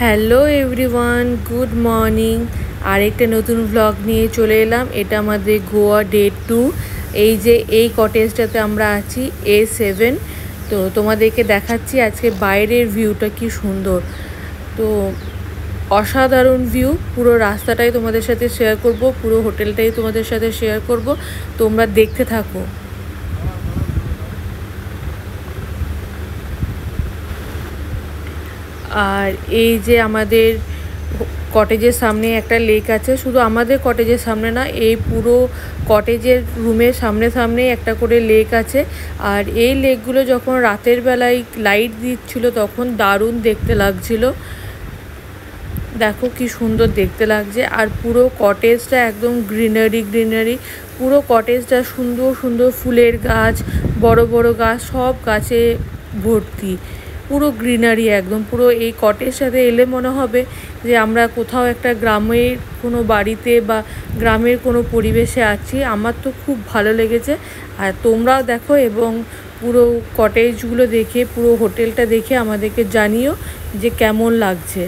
Hello everyone, good morning. আরেকটা নতুন vlog নিয়ে চলে এলাম। এটা আমাদের গোয়া ডে 2। এই যে এই কটেজটাতে আমরা আছি A7। তো তোমাদেরকে দেখাচ্ছি আজকে বাইরের ভিউটা কি সুন্দর। তো অসাধারণ ভিউ। পুরো রাস্তাটাই তোমাদের সাথে শেয়ার করব, পুরো হোটেলটাই তোমাদের সাথে শেয়ার করব। তোমরা দেখতে থাকো। আর এই যে আমাদের কটেজের সামনে একটা লেক আছে। শুধু আমাদের কটেজের সামনে না, এই পুরো কটেজের রুমের সামনে সামনে একটা করে লেক আছে। আর এই লেকগুলো যখন রাতের বেলায় লাইট দিচ্ছিল তখন দারুণ দেখতে লাগছিল। দেখো কি সুন্দর দেখতে লাগছে। আর পুরো কটেজটা একদম গ্রিনারি গ্রিনারি। পুরো কটেজটা সুন্দর সুন্দর ফুলের গাছ, বড় বড় গাছ, সব গাছে ভর্তি। পুরো গ্রিনারি একদম। পুরো এই কটেজটাতে এলে মনে হবে যে আমরা কোথাও একটা গ্রামের কোনো বাড়িতে বা গ্রামের কোনো পরিবেশে আছি। আমার তো খুব ভালো লেগেছে। আর তোমরাও দেখো এবং পুরো কটেজগুলো দেখে, পুরো হোটেলটা দেখে আমাদেরকে জানিও যে কেমন লাগছে।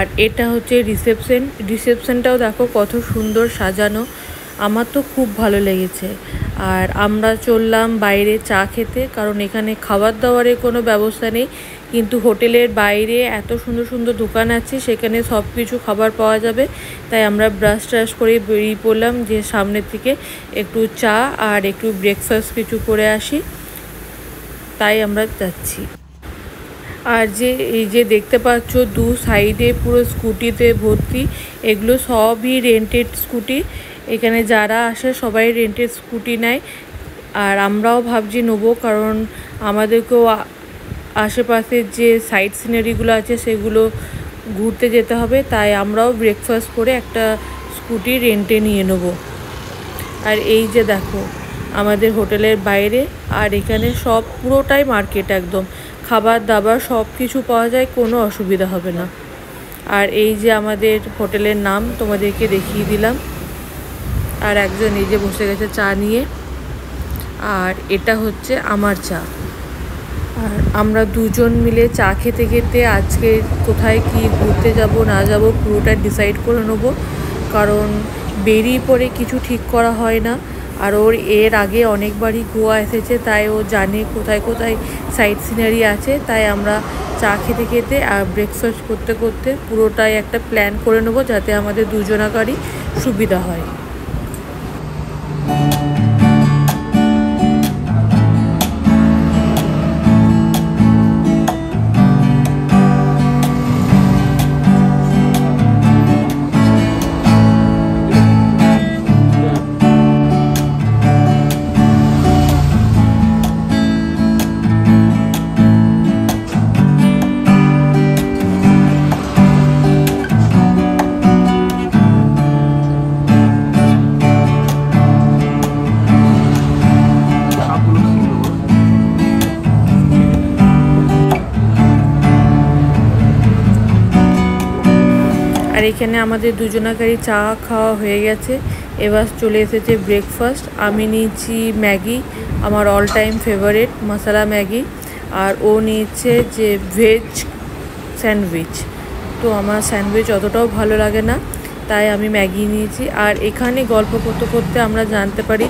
আর এটা হচ্ছে রিসেপশনটাও দেখো কত সুন্দর সাজানো, আমার তো খুব ভালো লেগেছে। আর আমরা চললাম বাইরে চা খেতে, কারণ এখানে খাবার দাবারের কোনো ব্যবস্থা নেই, কিন্তু হোটেলের বাইরে এত সুন্দর সুন্দর দোকান আছে, সেখানে সব কিছু খাবার পাওয়া যাবে। তাই আমরা ব্রাশ ট্রাশ করে বেরিয়ে পড়লাম যে সামনের থেকে একটু চা আর একটু ব্রেকফাস্ট কিছু করে আসি, তাই আমরা যাচ্ছি। আর এই যে দেখতে পাচ্ছ দু সাইডে পুরো স্কুটিতে ভর্তি, এগুলো সবই রেন্টেড স্কুটি। এখানে যারা আসে সবাই রেন্টেড স্কুটি নেয়, আর আমরাও ভাবছি নেবো, কারণ আমাদেরকেও আশেপাশের যে সাইড সিনারিগুলো আছে সেগুলো ঘুরতে যেতে হবে, তাই আমরাও ব্রেকফাস্ট করে একটা স্কুটি রেন্টে নিয়ে নেব। আর এই যে দেখো আমাদের হোটেলের বাইরে, আর এখানে সব পুরোটাই মার্কেট, একদম খাবার দাবার সব কিছু পাওয়া যায়, কোনো অসুবিধা হবে না। আর এই যে আমাদের হোটেলের নাম তোমাদেরকে দেখিয়ে দিলাম। আর একজন এই যে বসে গেছে চা নিয়ে, আর এটা হচ্ছে আমার চা। আর আমরা দুজন মিলে চা খেতে খেতে আজকে কোথায় কি ঘুরতে যাব না যাব পুরোটা ডিসাইড করে নেবো, কারণ বেরিয়ে পড়ে কিছু ঠিক করা হয় না। আর ওর এর আগে অনেকবারই গোয়া এসেছে, তাই ও জানে কোথায় কোথায় সাইড সিনারি আছে, তাই আমরা চা খেতে খেতে আর ব্রেকফাস্ট করতে করতে পুরোটাই একটা প্ল্যান করে নেবো, যাতে আমাদের দুজনাকারই সুবিধা হয়। আর এখানে আমাদের দুজনাকারই চা খাওয়া হয়ে গেছে, এবার চলে এসেছে ব্রেকফাস্ট। আমি নিয়েছি ম্যাগি, আমার অল টাইম ফেভারিট মশলা ম্যাগি, আর ও নিয়েছে যে ভেজ স্যান্ডউইচ। তো আমার স্যান্ডউইচ অতটাও ভালো লাগে না, তাই আমি ম্যাগি নিয়েছি। আর এখানে গল্প করতে করতে আমরা জানতে পারি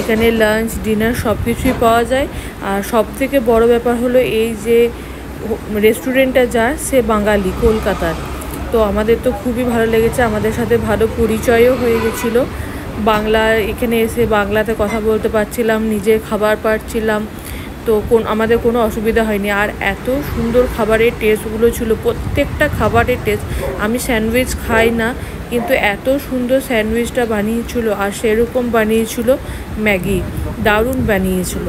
এখানে লাঞ্চ ডিনার সব কিছুই পাওয়া যায়। আর সবথেকে বড় ব্যাপার হলো এই যে রেস্টুরেন্টটা যার সে বাঙালি, কলকাতার। তো আমাদের তো খুবই ভালো লেগেছে, আমাদের সাথে ভালো পরিচয়ও হয়ে গেছিলো। এখানে এসে বাংলাতে কথা বলতে পারছিলাম, নিজে খাবার পাচ্ছিলাম, তো আমাদের কোনো অসুবিধা হয়নি। আর এত সুন্দর খাবারের টেস্টগুলো ছিল, প্রত্যেকটা খাবারের টেস্ট। আমি স্যান্ডউইচ খাই না, কিন্তু এত সুন্দর স্যান্ডউইচটা বানিয়েছিল, আর সেরকম বানিয়েছিল ম্যাগি, দারুণ বানিয়েছিল।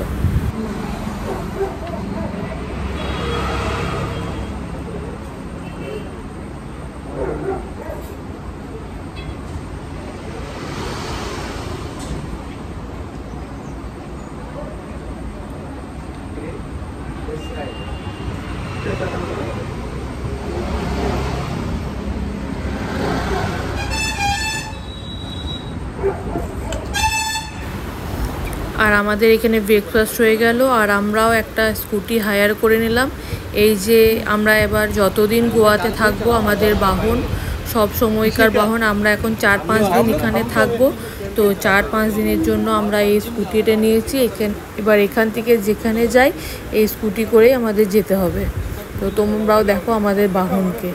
আর আমাদের এখানে ব্রেকফাস্ট হয়ে গেল, আর আমরাও একটা স্কুটি হায়ার করে নিলাম। এই যে আমরা এবার যতদিন গোয়াতে থাকবো, আমাদের বাহন সব সময়কার বাহন, আমরা এখন 4-5 দিন এখানে থাকবো। তো 4-5 দিনের জন্য আমরা এই স্কুটিটা নিয়েছি। এবার এখান থেকে যেখানে যাই এই স্কুটি করেই আমাদের যেতে হবে। তো তোমরাও দেখো আমাদের বাহনকে।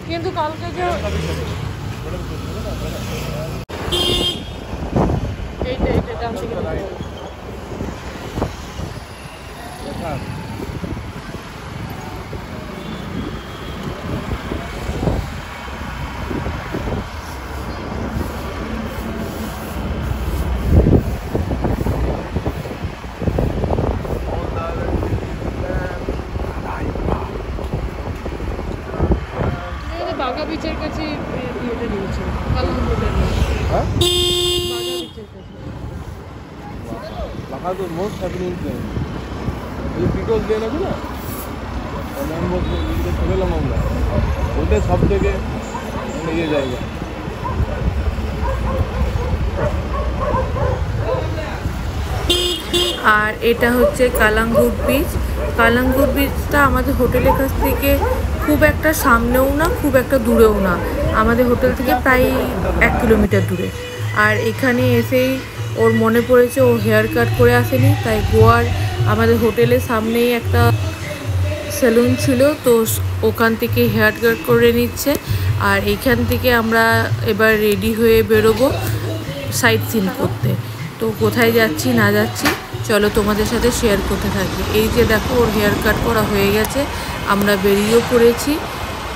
কিন্তু কালকে যে এইটা ডান দিকে বাগা বিচের কাছে ইয়েটা নিয়েছে, কালামপুরের হ্যাঁ বাগা বিচের কাছে। বাগা তো মোস্ট হ্যাপেনিং প্লেস, এই পিকল দিয়ে নাকি না আমরা ওটা সব থেকে ইয়ে জায়গা। আর এটা হচ্ছে কালাঙ্গুর বিচ। কালাঙ্গুর বিচটা আমাদের হোটেলের কাছ থেকে খুব একটা সামনেও না, খুব একটা দূরেও না, আমাদের হোটেল থেকে প্রায় 1 কিলোমিটার দূরে। আর এখানে এসেই ওর মনে পড়েছে ও হেয়ার কাট করে আসেনি, তাই গোয়ার আমাদের হোটেলের সামনেই একটা সেলুন ছিল, তো ওখান থেকে হেয়ার কাট করে নিচ্ছে। আর এইখান থেকে আমরা এবার রেডি হয়ে বেরোবো সাইট সিন করতে। তো কোথায় যাচ্ছি না যাচ্ছি চলো তোমাদের সাথে শেয়ার করতে থাকি। এই যে দেখো ওর হেয়ার কাট করা হয়ে গেছে, আমরা বেরিয়েও পড়েছি।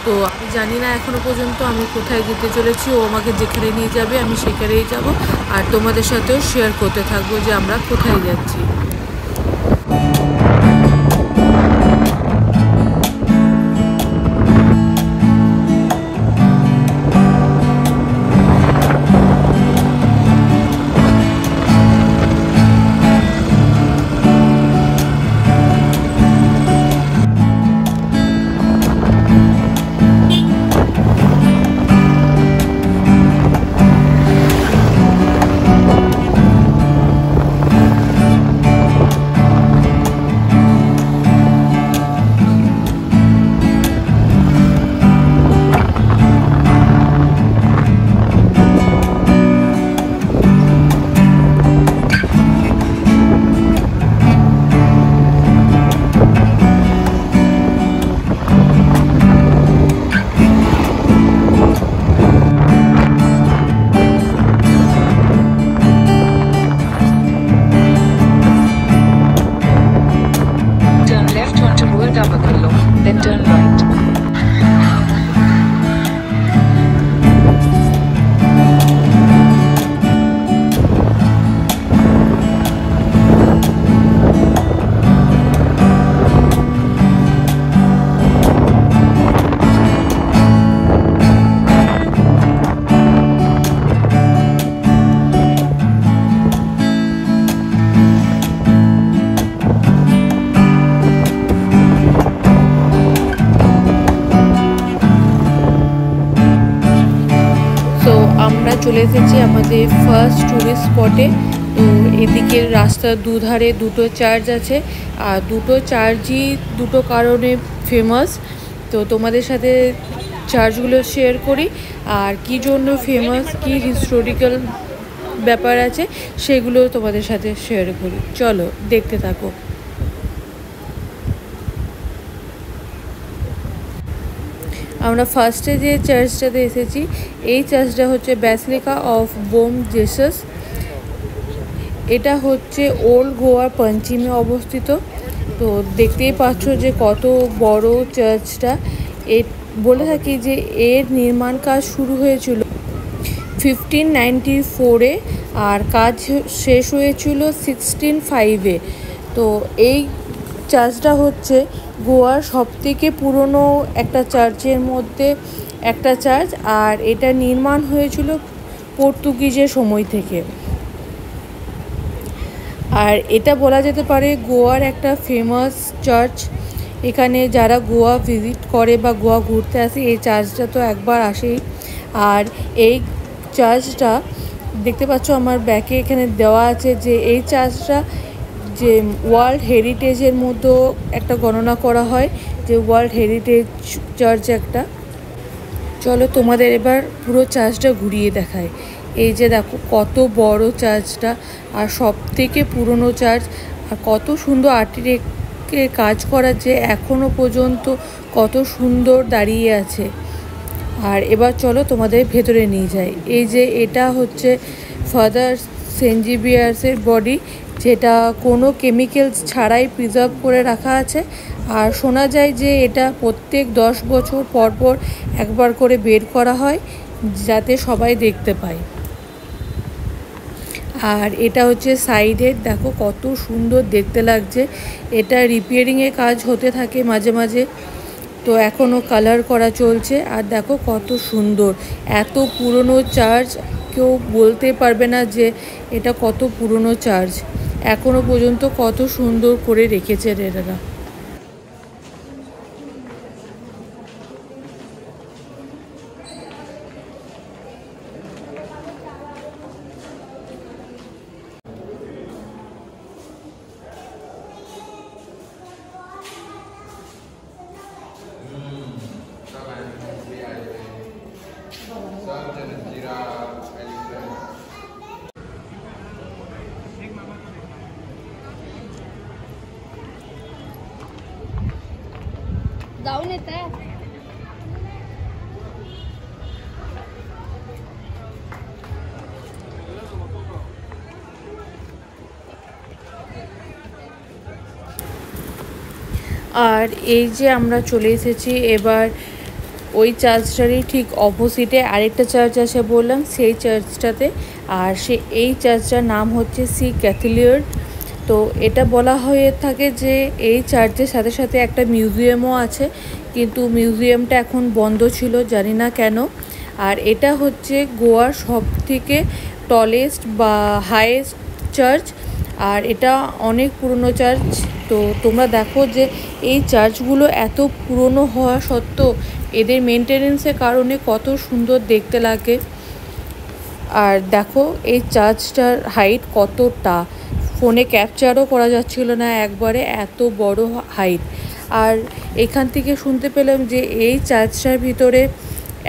তো আমি জানি না এখনও পর্যন্ত আমি কোথায় যেতে চলেছি, ও আমাকে যেখানে নিয়ে যাবে আমি সেখানেই যাব, আর তোমাদের সাথেও শেয়ার করতে থাকবো যে আমরা কোথায় যাচ্ছি। Then turn right. আমরা চলে এসেছি আমাদের ফার্স্ট ট্যুরিস্ট স্পটে। তো এদিকের রাস্তার দুধারে দুটো চার্চ আছে, আর দুটো চার্চই দুটো কারণে ফেমাস। তো তোমাদের সাথে চার্চগুলো শেয়ার করি, আর কী জন্য ফেমাস, কী হিস্টোরিক্যাল ব্যাপার আছে সেগুলো তোমাদের সাথে শেয়ার করি। চলো দেখতে থাকো। আমরা ফার্স্টে যে চার্চটাতে এসেছি, এই চার্চটা হচ্ছে ব্যাসিলিকা অফ বোম জেসাস। এটা হচ্ছে ওল্ড গোয়ার পঞ্চিমে অবস্থিত। তো দেখতেই পাচ্ছ যে কত বড় চার্চটা। বলে থাকি যে এর নির্মাণ কাজ শুরু হয়েছিল 1594-এ, আর কাজ শেষ হয়েছিল 1605-এ। তো এই চার্চটা হচ্ছে গোয়ার সবথেকে পুরনো একটা চার্চের মধ্যে একটা চার্চ, আর এটা নির্মাণ হয়েছিল পর্তুগিজের সময় থেকে। আর এটা বলা যেতে পারে গোয়ার একটা ফেমাস চার্চ। এখানে যারা গোয়া ভিজিট করে বা গোয়া ঘুরতে আসে এই চার্চটা তো একবার আসেই। আর এই চার্চটা দেখতে পাচ্ছ আমার ব্যাকে এখানে দেওয়া আছে যে এই চার্চটা যে ওয়ার্ল্ড হেরিটেজের মতো একটা গণনা করা হয়, যে ওয়ার্ল্ড হেরিটেজ চার্চ একটা। চলো তোমাদের এবার পুরো চার্চটা ঘুরিয়ে দেখায়। এই যে দেখো কত বড় চার্চটা, আর সব থেকে পুরনো চার্চ, আর কত সুন্দর আর্কিটেক্টে কাজ করা, যে এখনও পর্যন্ত কত সুন্দর দাঁড়িয়ে আছে। আর এবার চলো তোমাদের ভেতরে নিয়ে যাই। এই যে এটা হচ্ছে ফাদার সেন্ট জেভিয়ার্সের বডি, যেটা কোনো কেমিক্যালস ছাড়াই প্রিজার্ভ করে রাখা আছে। আর শোনা যায় যে এটা প্রত্যেক 10 বছর পর পর একবার করে বের করা হয়, যাতে সবাই দেখতে পায়। আর এটা হচ্ছে সাইডে দেখো কত সুন্দর দেখতে লাগছে। এটা রিপেয়ারিংয়ের কাজ হতে থাকে মাঝে মাঝে, তো এখনও কালার করা চলছে। আর দেখো কত সুন্দর, এত পুরনো চার্চ, কেউ বলতে পারবে না যে এটা কত পুরনো চার্চ। এখনও পর্যন্ত কত সুন্দর করে রেখেছে এরা। जाऊन येत आहे. আর এই যে আমরা চলে এসেছি এবার ওই চার্চটারই ঠিক অপোজিটে আরেকটা চার্চ আছে বললাম, সেই চার্চটাতে। আর এই চার্চটার নাম হচ্ছে সি ক্যাথলিয়ার্ড। তো এটা বলা হয়ে থাকে যে এই চার্চের সাথে সাথে একটা মিউজিয়ামও আছে, কিন্তু মিউজিয়ামটা এখন বন্ধ ছিল, জানি না কেন। আর এটা হচ্ছে গোয়ার সবথেকে টলেস্ট বা হাইয়েস্ট চার্চ, আর এটা অনেক পুরনো চার্চ। তো তোমরা দেখো যে এই চার্চগুলো এত পুরনো হওয়া সত্ত্বেও এদের মেনটেনেন্সের কারণে কত সুন্দর দেখতে লাগে। আর দেখো এই চার্চটার হাইট কতটা, ফোনে ক্যাপচারও করা যাচ্ছিল না একবারে, এত বড় হাইট। আর এখান থেকে শুনতে পেলাম যে এই চার্চটার ভিতরে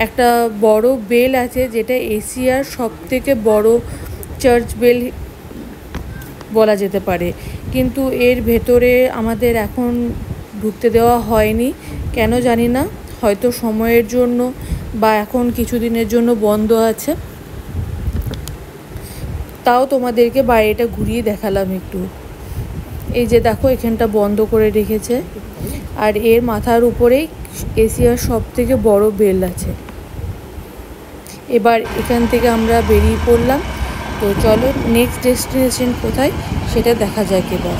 একটা বড় বেল আছে, যেটা এশিয়ার সবথেকে বড় চার্চ বেল বলা যেতে পারে। কিন্তু এর ভেতরে আমাদের এখন ঢুকতে দেওয়া হয়নি, কেন জানি না, হয়তো সময়ের জন্য বা এখন কিছুদিনের জন্য বন্ধ আছে। তাও তোমাদেরকে বাইরেটা ঘুরিয়ে দেখালাম একটু। এই যে দেখো এখানটা বন্ধ করে রেখেছে, আর এর মাথার উপরেই এশিয়ার সবথেকে বড় বেল আছে। এবার এখান থেকে আমরা বেরিয়ে পড়লাম। তো চলো নেক্সট ডেস্টিনেশন কোথায় সেটা দেখা যাক এবার।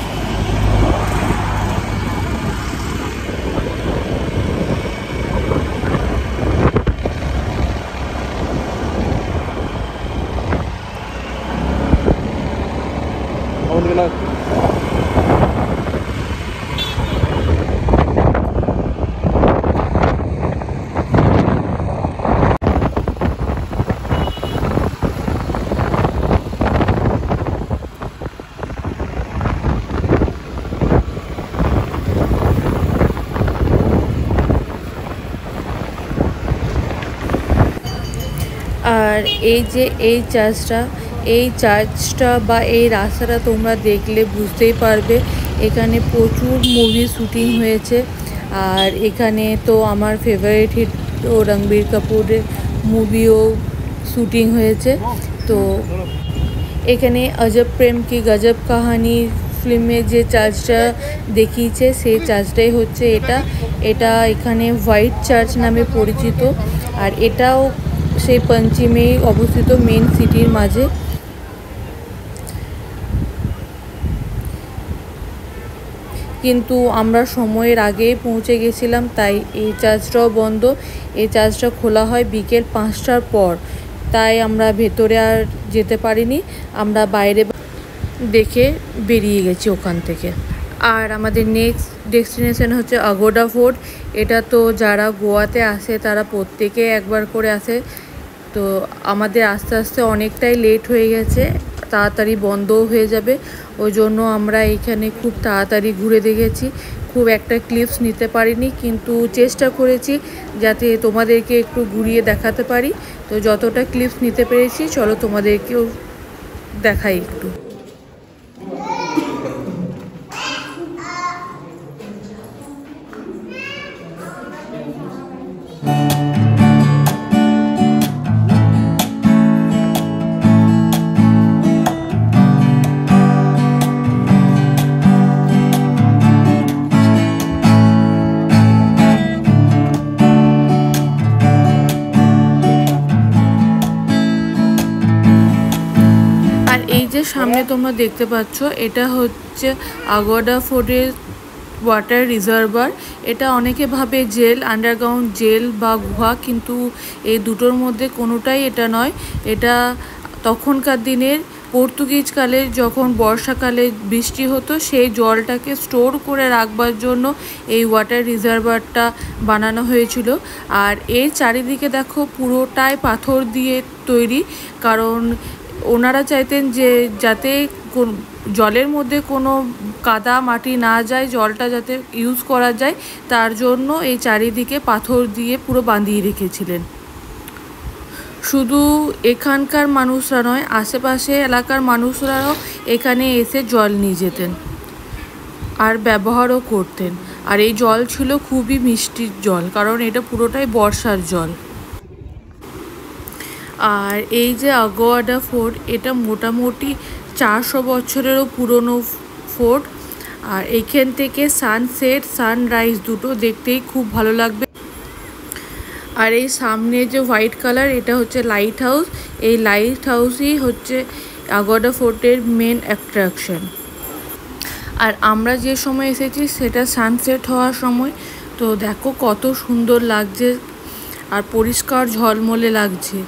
আর এই যে এই চার্চটা বা এই রাস্তাটা তোমরা দেখলে বুঝতেই পারবে এখানে প্রচুর মুভি শ্যুটিং হয়েছে। আর এখানে তো আমার ফেভারিট হিট ও রণবীর কাপুরের মুভিও শ্যুটিং হয়েছে। তো এখানে অজব প্রেম কি গজব কাহানি ফিল্মে যে চার্চটা দেখিয়েছে সেই চার্চটাই হচ্ছে এটা এখানে হোয়াইট চার্চ নামে পরিচিত। আর এটাও সেই পঞ্চিমে অবস্থিত, মেন সিটির মাঝে। কিন্তু আমরা সময়ের আগেই পৌঁছে গেছিলাম, তাই এই চার্চটাও বন্ধ। এই চার্চটা খোলা হয় বিকেল 5টার পর, তাই আমরা ভেতরে আর যেতে পারিনি, আমরা বাইরে দেখে বেরিয়ে গেছি ওখান থেকে। আর আমাদের নেক্সট ডেস্টিনেশন হচ্ছে আগোডা ফোর্ট। এটা তো যারা গোয়াতে আসে তারা প্রত্যেকে একবার করে আসে। তো আমাদের আস্তে আস্তে অনেকটাই লেট হয়ে গেছে, তাড়াতাড়ি বন্ধও হয়ে যাবে, ওই জন্য আমরা এখানে খুব তাড়াতাড়ি ঘুরে দেখেছি। খুব একটা ক্লিপস নিতে পারিনি, কিন্তু চেষ্টা করেছি যাতে তোমাদেরকে একটু ঘুরিয়ে দেখাতে পারি। তো যতটা ক্লিপস নিতে পেরেছি চলো তোমাদেরকেও দেখাই একটু। সামনে তোমরা দেখতে পাচ্ছ এটা হচ্ছে আগোডা ফোর্টের ওয়াটার রিজার্ভার। এটা অনেকে ভাবে জেল, আন্ডারগ্রাউন্ড জেল বা গুহা, কিন্তু এই দুটোর মধ্যে কোনোটাই এটা নয়। এটা তখনকার দিনের পর্তুগিজ কালে যখন বর্ষাকালে বৃষ্টি হতো সেই জলটাকে স্টোর করে রাখবার জন্য এই ওয়াটার রিজার্ভারটা বানানো হয়েছিল। আর এর চারিদিকে দেখো পুরোটাই পাথর দিয়ে তৈরি, কারণ ওনারা চাইতেন যে যাতে জলের মধ্যে কোনো কাদা মাটি না যায়, জলটা যাতে ইউজ করা যায়, তার জন্য এই চারিদিকে পাথর দিয়ে পুরো বাঁধিয়ে রেখেছিলেন। শুধু এখানকার মানুষরা নয়, আশেপাশে এলাকার মানুষরাও এখানে এসে জল নিয়ে যেতেন আর ব্যবহারও করতেন। আর এই জল ছিল খুবই মিষ্টির জল, কারণ এটা পুরোটাই বর্ষার জল। আর এই যে আগোয়াডা ফোর্ট, এটা মোটামুটি 400 বছরেরও পুরনো ফোর্ট। আর এইখান থেকে সানসেট সানরাইজ দুটো দেখতেই খুব ভালো লাগবে। আর এই সামনে যে হোয়াইট কালার, এটা হচ্ছে লাইট হাউস। এই লাইট হাউসই হচ্ছে আগোয়াডা ফোর্টের মেন অ্যাট্রাকশন। আর আমরা যে সময় এসেছি সেটা সানসেট হওয়ার সময়। তো দেখো কত সুন্দর লাগছে আর পরিষ্কার ঝলমলে লাগছে।